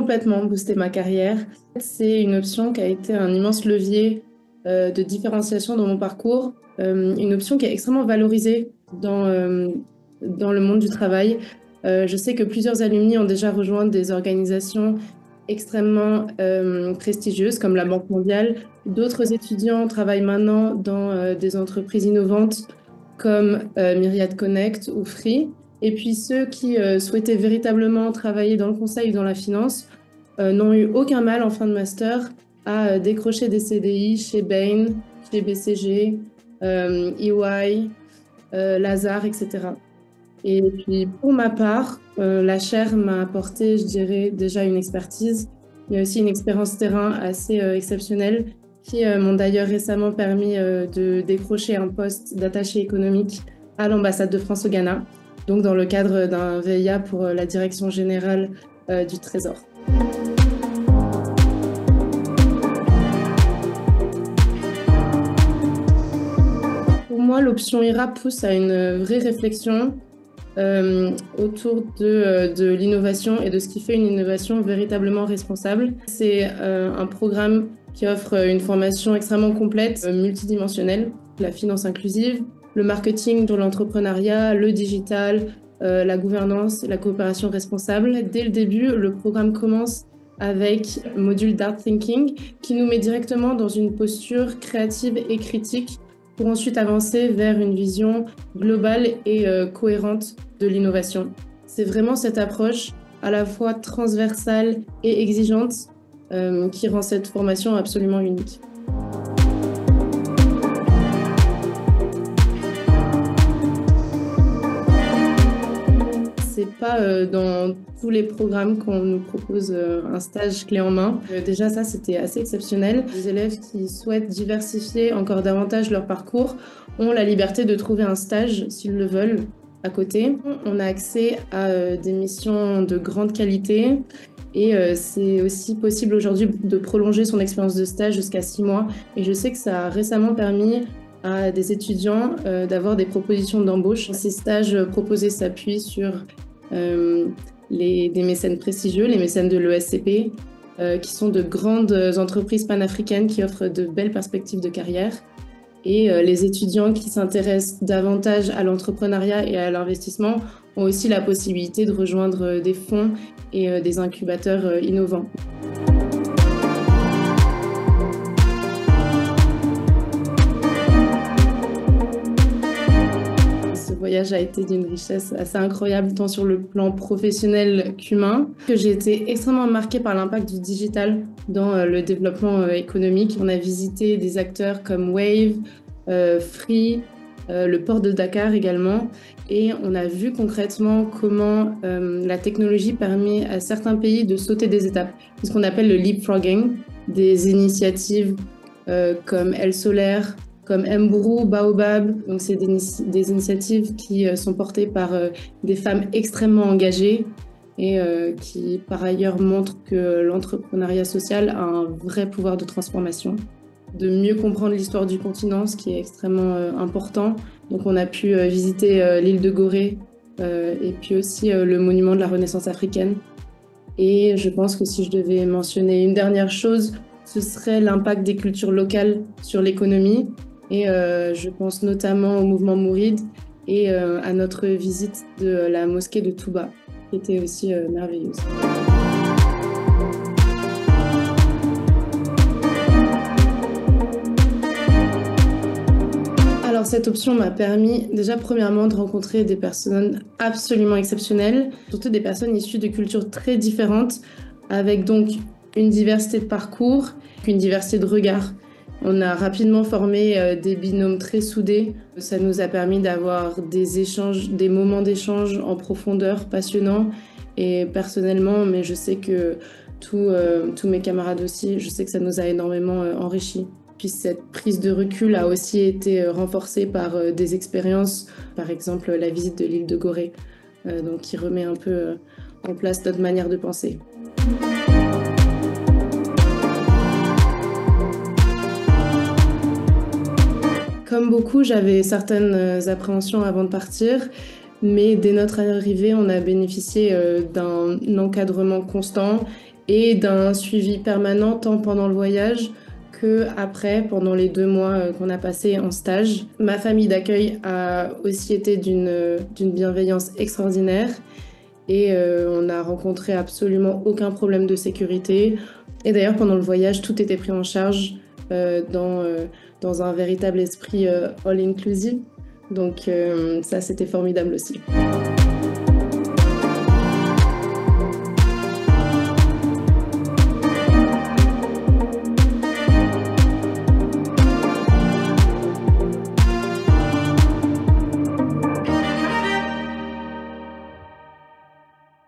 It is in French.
complètement boosté ma carrière. C'est une option qui a été un immense levier de différenciation dans mon parcours, une option qui est extrêmement valorisée dans le monde du travail. Je sais que plusieurs alumni ont déjà rejoint des organisations extrêmement prestigieuses comme la Banque mondiale. D'autres étudiants travaillent maintenant dans des entreprises innovantes comme Myriad Connect ou Free. Et puis ceux qui souhaitaient véritablement travailler dans le conseil ou dans la finance n'ont eu aucun mal en fin de master à décrocher des CDI chez Bain, chez BCG, EY, Lazare, etc. Et puis pour ma part, la chaire m'a apporté, je dirais, déjà une expertise, mais aussi une expérience terrain assez exceptionnelle qui m'ont d'ailleurs récemment permis de décrocher un poste d'attaché économique à l'ambassade de France au Ghana, donc dans le cadre d'un VIA pour la direction générale du Trésor. Pour moi, l'option IRA pousse à une vraie réflexion autour de l'innovation et de ce qui fait une innovation véritablement responsable. C'est un programme qui offre une formation extrêmement complète, multidimensionnelle, la finance inclusive, le marketing de l'entrepreneuriat, le digital, la gouvernance, la coopération responsable. Dès le début, le programme commence avec un module d'Art Thinking qui nous met directement dans une posture créative et critique pour ensuite avancer vers une vision globale et cohérente de l'innovation. C'est vraiment cette approche à la fois transversale et exigeante qui rend cette formation absolument unique. C'est pas dans tous les programmes qu'on nous propose un stage clé en main. Déjà ça, c'était assez exceptionnel. Les élèves qui souhaitent diversifier encore davantage leur parcours ont la liberté de trouver un stage s'ils le veulent à côté. On a accès à des missions de grande qualité et c'est aussi possible aujourd'hui de prolonger son expérience de stage jusqu'à 6 mois. Et je sais que ça a récemment permis à des étudiants d'avoir des propositions d'embauche. Ces stages proposés s'appuient sur des mécènes prestigieux, les mécènes de l'ESCP, qui sont de grandes entreprises panafricaines qui offrent de belles perspectives de carrière. Et les étudiants qui s'intéressent davantage à l'entrepreneuriat et à l'investissement ont aussi la possibilité de rejoindre des fonds et des incubateurs innovants. Ce voyage a été d'une richesse assez incroyable, tant sur le plan professionnel qu'humain, que j'ai été extrêmement marquée par l'impact du digital dans le développement économique. On a visité des acteurs comme Wave, Free, le port de Dakar également, et on a vu concrètement comment la technologie permet à certains pays de sauter des étapes. C'est ce qu'on appelle le leapfrogging, des initiatives comme El Solaire, comme Mburu, Baobab. Donc c'est des initiatives qui sont portées par des femmes extrêmement engagées et qui par ailleurs montrent que l'entrepreneuriat social a un vrai pouvoir de transformation. De mieux comprendre l'histoire du continent, ce qui est extrêmement important. Donc on a pu visiter l'île de Gorée et puis aussi le monument de la Renaissance africaine. Et je pense que si je devais mentionner une dernière chose, ce serait l'impact des cultures locales sur l'économie. Et je pense notamment au mouvement Mouride et à notre visite de la mosquée de Touba, qui était aussi merveilleuse. Alors cette option m'a permis déjà premièrement de rencontrer des personnes absolument exceptionnelles, surtout des personnes issues de cultures très différentes, avec donc une diversité de parcours, une diversité de regards. On a rapidement formé des binômes très soudés. Ça nous a permis d'avoir des échanges, des moments d'échange en profondeur, passionnants. Et personnellement, mais je sais que tous mes camarades aussi, je sais que ça nous a énormément enrichis. Puis cette prise de recul a aussi été renforcée par des expériences, par exemple la visite de l'île de Gorée, donc qui remet un peu en place notre manière de penser. Comme beaucoup, j'avais certaines appréhensions avant de partir, mais dès notre arrivée, on a bénéficié d'un encadrement constant et d'un suivi permanent tant pendant le voyage que après, pendant les 2 mois qu'on a passé en stage. Ma famille d'accueil a aussi été d'une bienveillance extraordinaire et on n'a rencontré absolument aucun problème de sécurité. Et d'ailleurs, pendant le voyage, tout était pris en charge dans un véritable esprit all-inclusive. Donc ça, c'était formidable aussi.